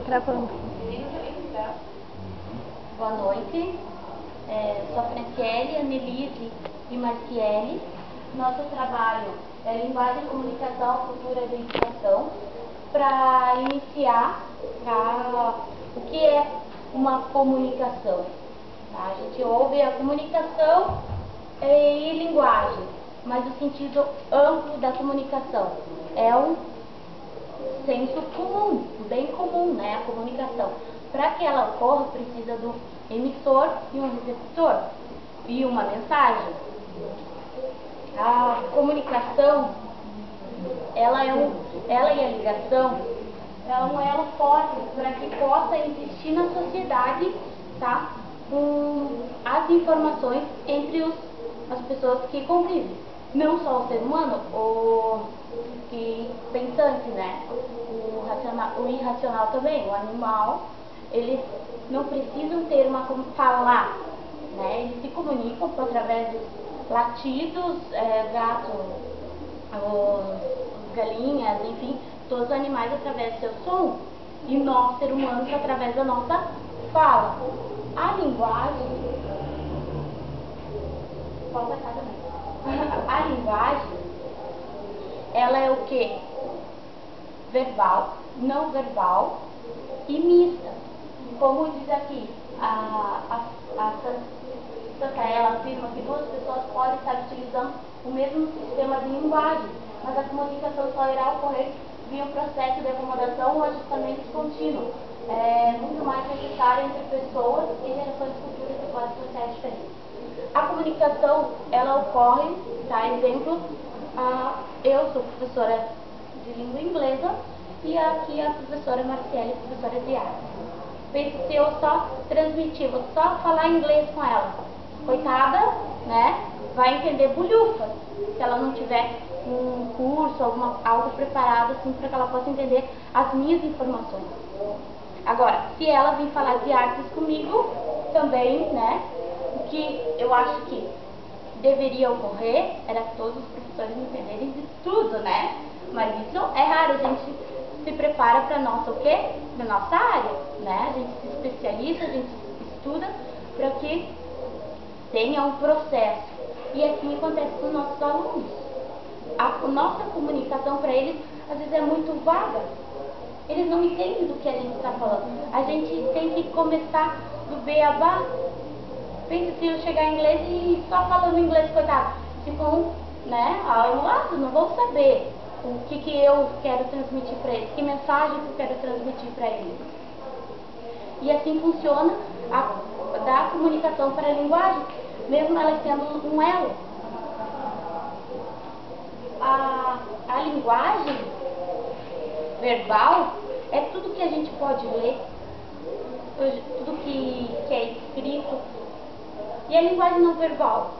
Gravando. Boa noite. Sou a Franciele, Annelise e Marciele. Nosso trabalho é Linguagem, Comunicação, Cultura e Identificação. Para iniciar, o que é uma comunicação? A gente ouve a comunicação e linguagem, mas o sentido amplo da comunicação é um senso comum, bem comum, né? A comunicação. Para que ela ocorra, precisa do emissor e um receptor e uma mensagem. A comunicação, ela e a ligação, é um elo forte para que possa existir na sociedade, tá? As informações entre as pessoas que convivem. Não só o ser humano, o que pensante, né? O irracional também, o animal, eles não precisam ter como falar, né? Eles se comunicam através dos latidos, gatos, galinhas, enfim, todos os animais através do seu som, e nós, seres humanos, através da nossa fala. A linguagem, pode passar também. A linguagem, ela é o que? Verbal, não verbal e mista. Como diz aqui, a Santa ela afirma que duas pessoas podem estar utilizando o mesmo sistema de linguagem, mas a comunicação só irá ocorrer via um processo de acomodação ou ajustamento contínuo. É muito mais necessário entre pessoas e gerações futuras de classes sociais diferentes. A comunicação, ela ocorre, tá? Exemplo, eu sou professora de língua inglesa e aqui a professora Marciele, professora de arte. Pense se eu só transmitir, vou só falar inglês com ela. Coitada, né? Vai entender bulhufa, se ela não tiver um curso, algo preparado assim para que ela possa entender as minhas informações. Agora, se ela vir falar de artes comigo, também, né? O que eu acho que deveria ocorrer era que todos os professores entenderem de tudo, né? Mas isso é raro, a gente se prepara para nossa o quê? Para nossa área, né? A gente se especializa, a gente estuda para que tenha um processo. E assim acontece com os nossos alunos. A nossa comunicação para eles às vezes é muito vaga. Eles não entendem do que a gente está falando. A gente tem que começar do beabá. Pensa se eu chegar em inglês e só falando inglês, coitado, ficam, né, aluados, não vão saber o que eu quero transmitir para eles, que mensagem que eu quero transmitir para eles. E assim funciona da comunicação para a linguagem, mesmo ela sendo um elo. A linguagem verbal é tudo que a gente pode ler, tudo que é escrito. E a linguagem não verbal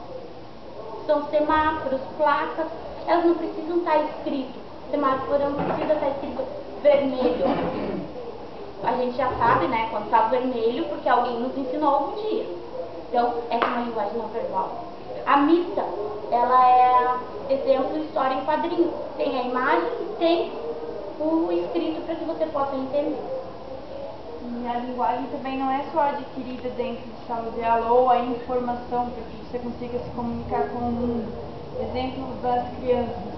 são semáforos, placas, elas não precisam estar escrito. Semáforo não precisa estar escrito vermelho. A gente já sabe, né, quando está vermelho, porque alguém nos ensinou algum dia. Então, essa é uma linguagem não verbal. A missa, ela é exemplo, história em quadrinhos. Tem a imagem e tem o escrito para que você possa entender. E a linguagem também não é só adquirida dentro de sala de aula ou a informação para que você consiga se comunicar com o mundo. Exemplo das crianças.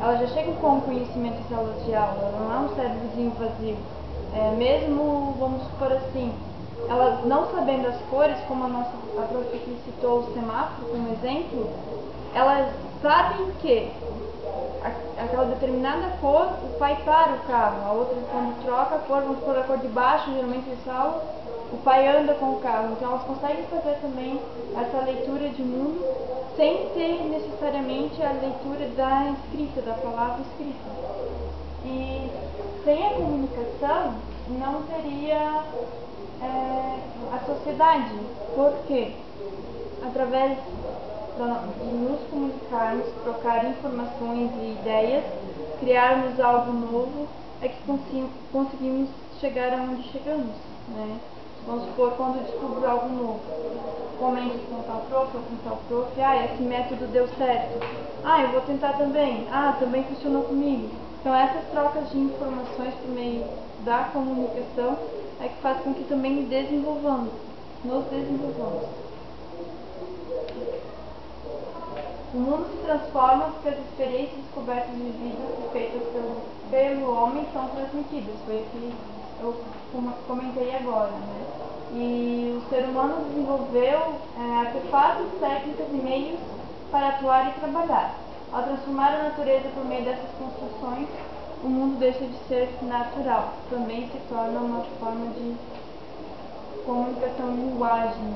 Elas já chegam com conhecimento em sala de aula, não é um cérebrozinho vazio. Mesmo, vamos supor assim, elas não sabendo as cores, como a prof que citou o semáforo como exemplo, elas sabem que aquela determinada cor, o pai para o carro, a outra quando troca a cor, vamos por a cor de baixo, geralmente eles falam, o pai anda com o carro. Então elas conseguem fazer também essa leitura de mundo sem ter necessariamente a leitura da escrita, da palavra escrita. E sem a comunicação não teria a sociedade. Por quê? Através de nos comunicarmos, trocar informações e ideias, criarmos algo novo, é que conseguimos chegar aonde chegamos, né? Vamos supor, quando eu descubro algo novo, comento com tal prof ou com tal prof, esse método deu certo, eu vou tentar também, também funcionou comigo. Então essas trocas de informações por meio da comunicação é que faz com que também nos desenvolvamos. O mundo se transforma porque as experiências descobertas vividas e feitas pelo homem são transmitidas. Foi o que eu comentei agora, né? E o ser humano desenvolveu artefatos, técnicas e meios para atuar e trabalhar. Ao transformar a natureza por meio dessas construções, o mundo deixa de ser natural. Também se torna uma forma de comunicação em linguagem.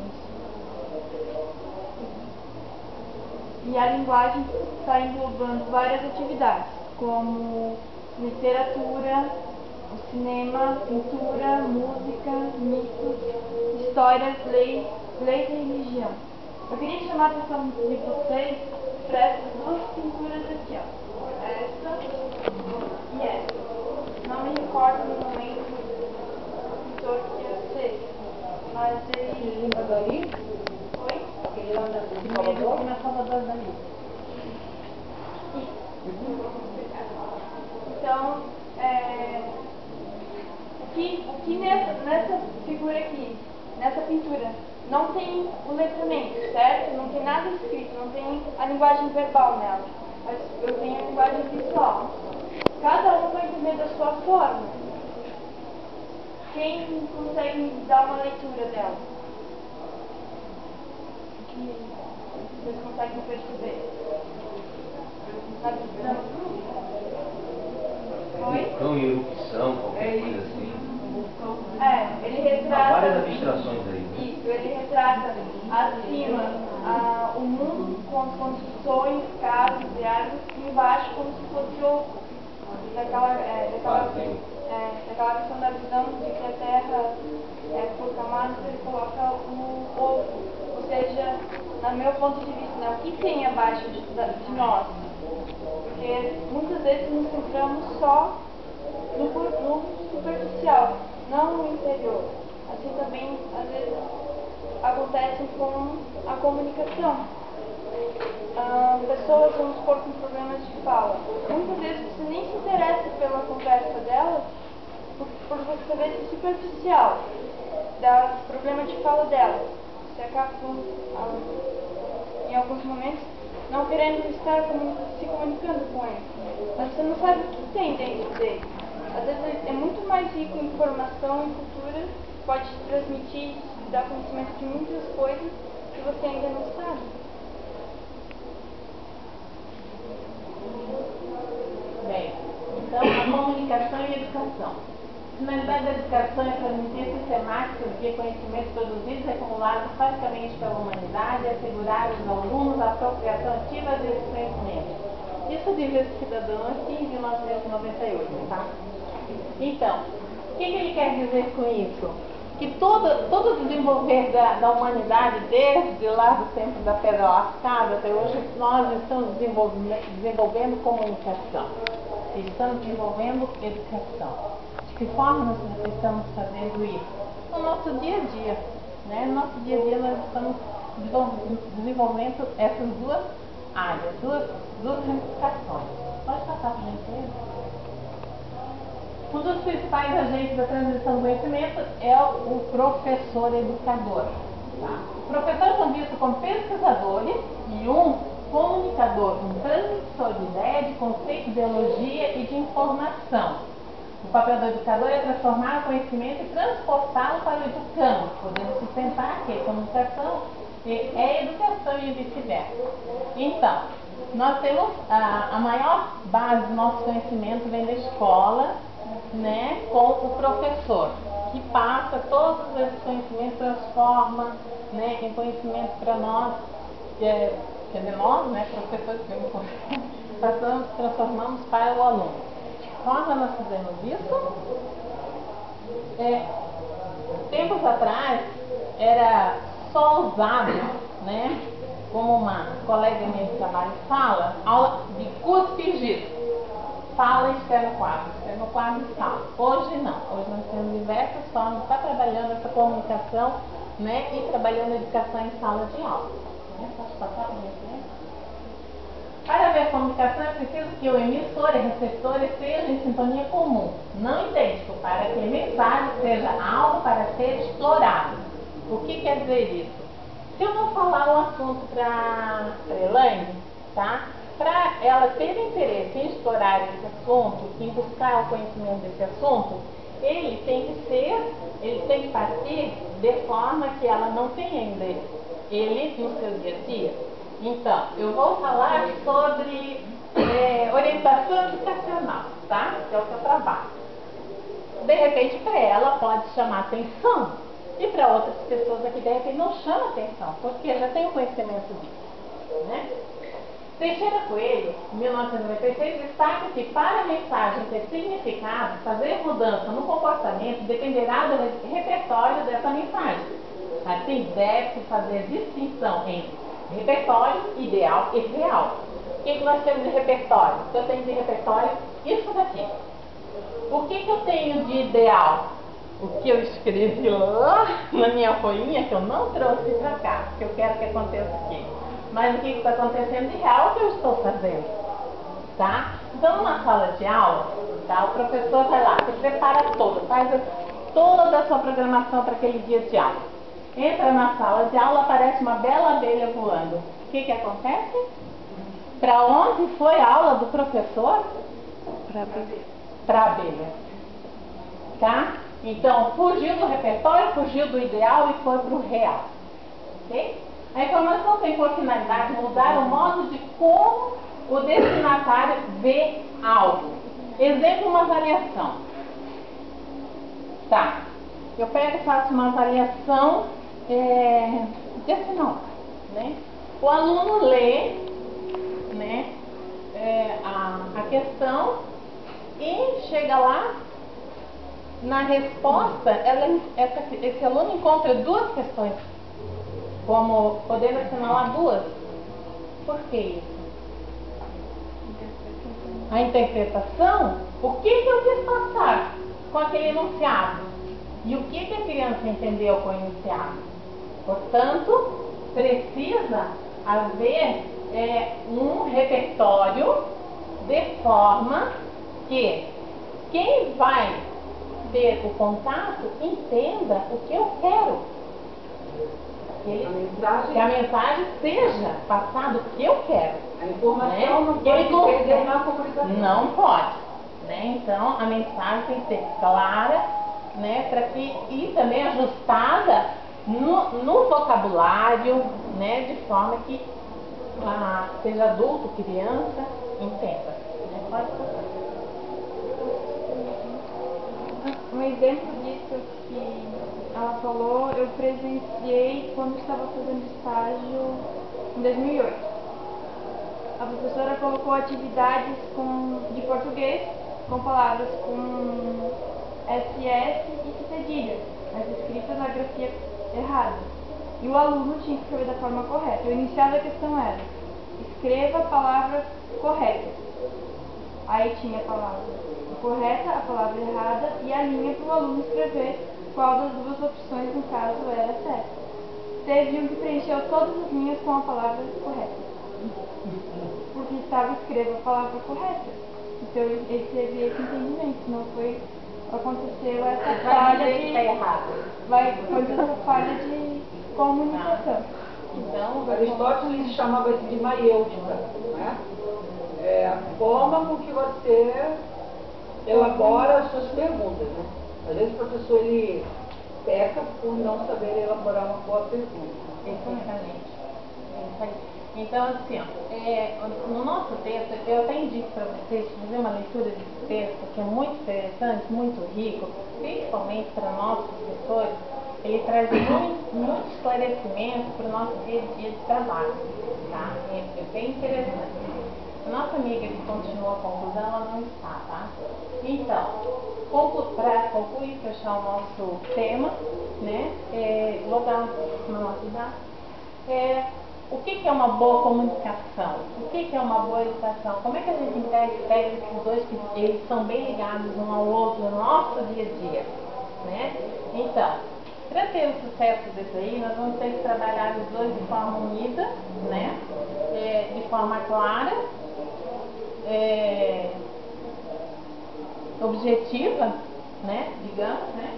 E a linguagem está englobando várias atividades, como literatura, o cinema, pintura, música, mitos, histórias, leis e religião. Eu queria chamar a atenção de vocês para essas duas pinturas aqui, ó. Essa e essa. Não me recordo no momento do pintor que ia ser, mas ele... Oi? Aqui na Salvador Dali. Então, o que nessa figura aqui, nessa pintura, não tem o letramento, certo? Não tem nada escrito, não tem a linguagem verbal nela, mas eu tenho a linguagem visual. Cada um vai entender da sua forma. Quem consegue me dar uma leitura dela? Vocês conseguem perceber? Oi? Vulcão e erupção, qualquer coisa assim. Ele retrata... Há várias abstrações aí. Isso, ele retrata acima o mundo com construções, casas e árvores, e embaixo como se fosse oco. Daquela questão da visão de que a Terra por camadas, ele coloca o oco. Ou seja, no meu ponto de vista, né, o que tem abaixo de nós? Porque muitas vezes nos centramos só no superficial, não no interior. Assim também, às vezes, acontece com a comunicação. Pessoas, vamos supor, com problemas de fala. Muitas vezes você nem se interessa pela conversa delas, por você ver esse superficial do problema de fala delas. Você acaba, em alguns momentos, não querendo estar se comunicando com eles. Mas você não sabe o que tem dentro dele. Às vezes é muito mais rico em informação e cultura, pode te transmitir, te dar conhecimento de muitas coisas que você ainda não sabe. Bem, então a comunicação e a educação. A finalidade da educação é transmitir sistemáticos de conhecimentos produzidos e acumulados praticamente pela humanidade e assegurar aos alunos a apropriação ativa desses conhecimentos. Isso diz esse cidadão aqui em 1998, tá? Então, o que ele quer dizer com isso? Que todo o desenvolver da humanidade, desde lá do tempo da pedra lascada até hoje, nós estamos desenvolvendo comunicação, estamos desenvolvendo educação. De que forma nós estamos fazendo isso? No nosso dia a dia, né? No nosso dia a dia nós estamos desenvolvendo essas duas áreas, duas ramificações. Pode passar para a gente? Um dos principais agentes da transmissão do conhecimento é o professor educador. Tá? Os professores são vistos como pesquisadores e um comunicador, um transmissor de ideia, de conceito, de ideologia e de informação. O papel do educador é transformar o conhecimento e transportá-lo para o educando, podendo sustentar que a comunicação é educação e vice-versa. Então, nós temos a maior base do nosso conhecimento vem da escola, né, com o professor, que passa todos esses conhecimentos, transforma, né, em conhecimento para nós, quer dizer, nós, né, professores, transformamos para o aluno. Quando nós fizemos isso, tempos atrás, era só usado, né, como uma colega minha de trabalho fala, aula de cuspe-giz. Fala e espera no quadro e fala. Hoje não, hoje nós temos diversas formas de estar trabalhando essa comunicação, né, e trabalhando a educação em sala de aula. Posso passar para você? Para haver comunicação é preciso que o emissor e receptor estejam em sintonia comum, não idêntico, para que a mensagem seja algo para ser explorado. O que quer dizer isso? Se eu vou falar um assunto para Elaine, tá? Para ela ter interesse em explorar esse assunto, em buscar o conhecimento desse assunto, ele tem que partir de forma que ela não tenha ainda ele no seu dia a dia. Então, eu vou falar sobre orientação educacional, tá? Que é o que eu trabalho. De repente, para ela pode chamar atenção, e para outras pessoas aqui, de repente, não chama atenção, porque já tem o conhecimento disso, né? Teixeira Coelho, 1996, destaca que para a mensagem ter significado, fazer mudança no comportamento dependerá do repertório dessa mensagem. Assim, deve-se fazer distinção entre repertório, ideal e real. O que nós temos de repertório? Eu tenho de repertório isso daqui. O que eu tenho de ideal? O que eu escrevi lá na minha folhinha, que eu não trouxe para cá, que eu quero que aconteça aqui. Mas o que está acontecendo de real é o que eu estou fazendo, tá? Então, numa sala de aula, tá, o professor vai lá, se prepara todo, faz toda a sua programação para aquele dia de aula. Entra na sala de aula, aparece uma bela abelha voando. O que acontece? Para onde foi a aula do professor? Para a abelha. Tá? Então, fugiu do repertório, fugiu do ideal e foi para o real. Ok? A informação tem por finalidade mudar o modo de como o destinatário vê algo. Exemplo, uma avaliação. Tá. Eu pego e faço uma avaliação desse nome, né? O aluno lê, né, a questão e chega lá, na resposta, esse aluno encontra duas questões, como podendo assinalar duas. Por que isso? A interpretação, o que eu quis passar com aquele enunciado? E o que a criança entendeu com o enunciado? Portanto, precisa haver um repertório de forma que quem vai ter o contato entenda o que eu quero. Que a mensagem seja passada o que eu quero. A informação, né? não pode perder na comunicação. Não pode. Né? Então, a mensagem tem que ser clara, né? E também ajustada no vocabulário, né? De forma que seja adulto, criança, entenda. Né? Pode passar. Um exemplo disso que ela falou, eu presenciei quando estava fazendo estágio em 2008. A professora colocou atividades de português com palavras com SS e cedilha, mas escritas na grafia errada. E o aluno tinha que escrever da forma correta. O inicial da questão era: escreva a palavra correta. Aí tinha a palavra correta, a palavra errada e a linha para o aluno escrever qual das duas opções, no caso, era certa. Teve um que preencheu todas as linhas com a palavra correta, porque estava escrito a palavra correta. Então ele teve esse entendimento, não foi, aconteceu essa falha de comunicação. Então, Aristóteles chamava isso de maiêutica, né? É a forma com que você elabora as suas perguntas, né? Às vezes o professor ele peca por não saber elaborar uma boa pergunta. Exatamente. Então, assim, ó, no nosso texto, eu até indico para vocês fazer uma leitura desse texto, que é muito interessante, muito rico, principalmente para nós professores. Ele traz muito esclarecimento para o nosso dia a dia de trabalho, tá? É bem interessante. A nossa amiga que continua a conclusão, ela não está, tá? Então, para concluir, fechar o nosso tema, né? Vou dar uma nota. O que é uma boa comunicação? O que é uma boa educação? Como é que a gente pega esses dois que eles são bem ligados um ao outro no nosso dia a dia, né? Então, para ter o sucesso disso aí, nós vamos ter que trabalhar os dois de forma unida, né? De forma clara objetiva, né, digamos, né,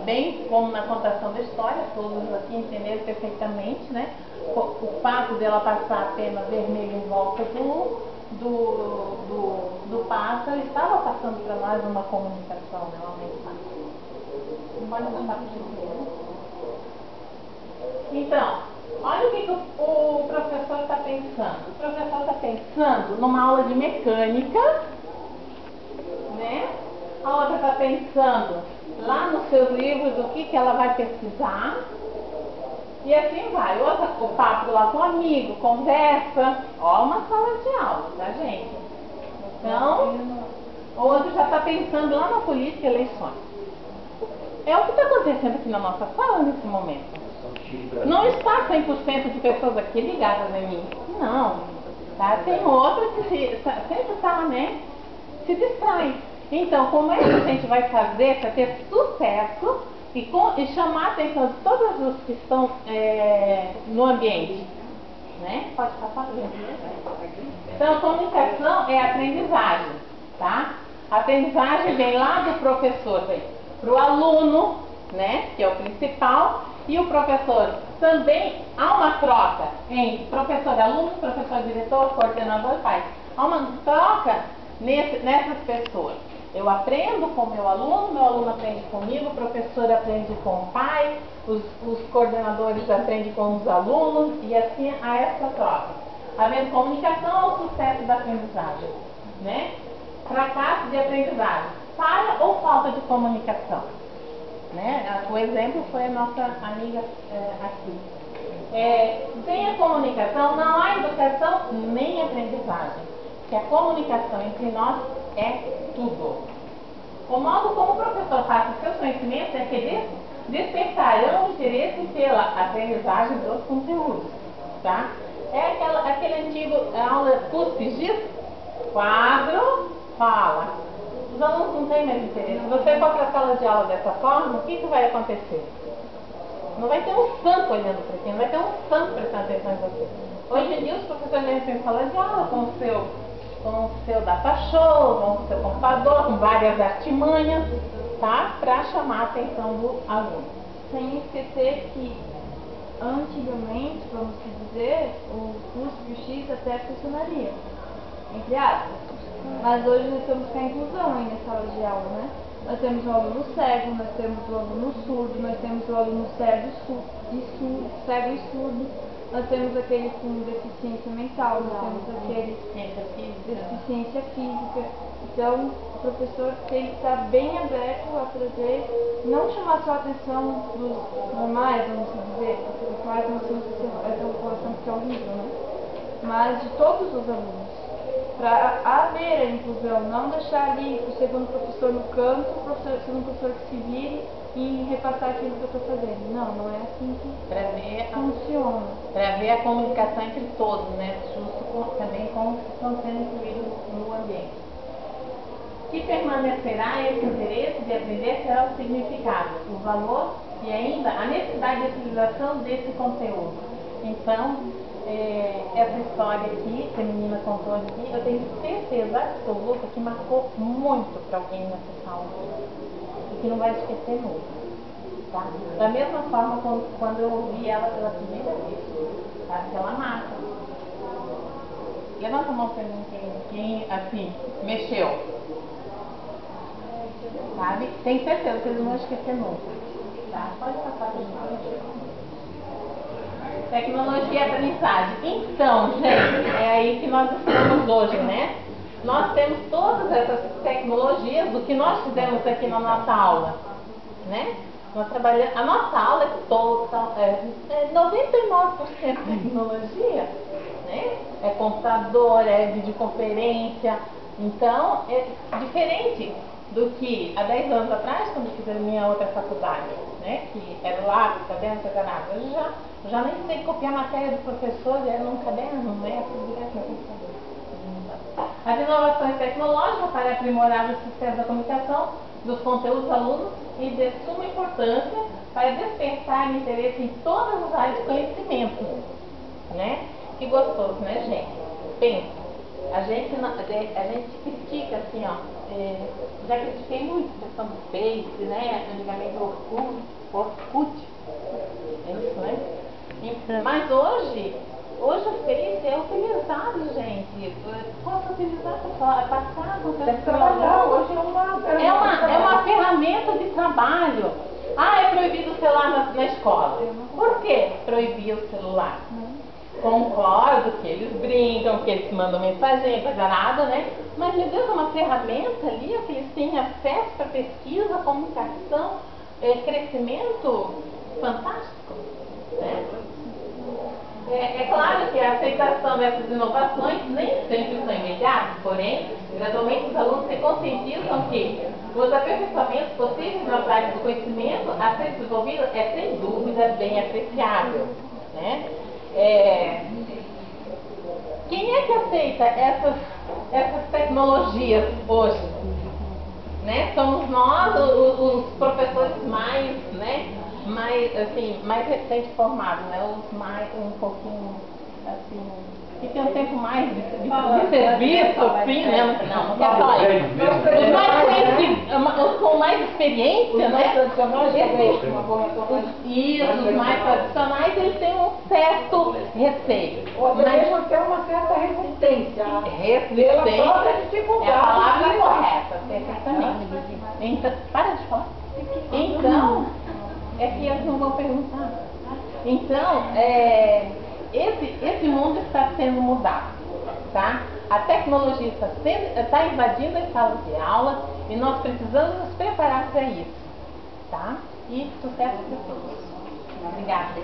bem como na contação da história, todos aqui entenderam perfeitamente, né, o fato dela passar a pena vermelha em volta do pássaro estava passando para nós uma comunicação, né, uma mensagem. Pode passar para o. Então, olha o que o professor está pensando. O professor está pensando numa aula de mecânica, né? A outra está pensando lá nos seus livros o que ela vai pesquisar. E assim vai. Outra, o papo lá com o amigo, conversa. Ó, uma sala de aula, tá, gente? Então, o outro já está pensando lá na política e eleições. É o que está acontecendo aqui na nossa sala nesse momento. Não está 100% de pessoas aqui ligadas em mim. Não. Tá? Tem outras que sempre está, né? Se distrai. Então, como é que a gente vai fazer para ter sucesso e chamar a atenção de todos os que estão no ambiente? Né? Pode passar. Então, a comunicação é aprendizagem. Tá? A aprendizagem vem lá do professor, para o aluno, né? Que é o principal. E o professor, também há uma troca entre professor-aluno, professor-diretor, coordenador, pai. Há uma troca nessas pessoas. Eu aprendo com o meu aluno aprende comigo, o professor aprende com o pai, os coordenadores aprendem com os alunos, e assim há essa troca. Havendo comunicação, o sucesso da aprendizagem, né? Fracasso de aprendizagem, falha ou falta de comunicação. Né? O exemplo foi a nossa amiga aqui. Sem a comunicação não há educação nem aprendizagem. Que a comunicação entre nós é tudo. O modo como o professor passa os seus conhecimentos é que despertarão o interesse pela aprendizagem dos conteúdos. Tá? É aquele antigo aula CUSP, quadro, fala. Os alunos não têm mais interesse. Se você for para a sala de aula dessa forma, o que vai acontecer? Não vai ter um santo olhando para ti, não vai ter um santo prestando atenção em você. Hoje em dia os professores entram em sala de aula com o seu data show, com o seu computador, com várias artimanhas, tá? Para chamar a atenção do aluno. Sem esquecer que antigamente, vamos dizer, o curso de X até funcionaria, entre aspas. Mas hoje nós temos com a inclusão aí na sala de aula, né? Nós temos o aluno cego, nós temos o aluno surdo, nós temos o aluno cego e surdo, nós temos aquele com deficiência mental, nós temos aquele deficiência física. Então, o professor tem que estar bem aberto a trazer, não chamar só a atenção dos normais, vamos dizer, porque mais essa população que é horrível, né? Mas de todos os alunos. Para haver a inclusão, não deixar ali o segundo professor no canto, o segundo professor que se vire e repassar aquilo que eu estou fazendo. Não, não é assim que funciona. Para ver a comunicação entre todos, né? Justo também com os que estão sendo incluídos no ambiente. Que permanecerá esse interesse de aprender será o significado, o valor e ainda a necessidade de utilização desse conteúdo. Então, essa história aqui, que a menina contou aqui, eu tenho certeza absoluta que marcou muito para alguém nessa sala e que não vai esquecer nunca, tá? Da mesma forma quando eu ouvi ela pela primeira vez, tá? Que ela marca. Levanta a mão para mim quem assim mexeu, sabe? Tenho certeza que eles não vão esquecer nunca, tá? Pode passar para mim. Tecnologia e aprendizagem. Então, gente, é aí que nós estamos hoje, né? Nós temos todas essas tecnologias do que nós fizemos aqui na nossa aula, né? Nós trabalhamos, a nossa aula é toda, 99% tecnologia, né? É computador, é videoconferência. Então, é diferente do que há 10 anos atrás, quando eu fiz a minha outra faculdade, né? Que era lá, caderno, caderno. Hoje já nem sei copiar a matéria do professor, era num caderno, né? Tudo direto no computador. As inovações tecnológicas para aprimorar o sucesso da comunicação dos conteúdos dos alunos e de suma importância para despertar interesse em todas as áreas de conhecimento, né? Que gostoso, né, gente? Pensa. A gente critica assim, ó, já critiquei muito a questão do Face, né? Antigamente o Orkut, é isso, né? Mas hoje o Face é utilizado, gente. Posso utilizar para passar com o celular. Hoje É uma ferramenta de trabalho. Ah, é proibido o celular na escola. Por que proibir o celular? Concordo que eles brincam, que eles mandam mensagem, coisa nada, né? Mas, meu Deus, é uma ferramenta ali, ó, que eles têm acesso para pesquisa, comunicação, crescimento fantástico, né? É claro que a aceitação dessas inovações nem sempre são imediatas, porém, gradualmente os alunos se conscientizam que os aperfeiçoamentos possíveis na prática do conhecimento a ser desenvolvido é, sem dúvida, bem apreciável, né? Quem é que aceita essas tecnologias hoje? Né? Somos nós, os professores mais, né? Mais recente formados, né? Os mais, um pouquinho, assim, que tem um tempo mais de serviço, assim, né? Não quero falar isso. Os mais conhecidos, os com mais experiência, né? Os mais tradicionais, eles têm um certo receio. Mas tem uma certa resistência. Pela própria dificuldade. É a palavra correta, perfeitamente. Então, para de falar. Então, é que eles não vão perguntar. Então, esse mundo está sendo mudado, tá? A tecnologia está invadindo as salas de aula e nós precisamos nos preparar para isso, tá? E sucesso para todos. Obrigada.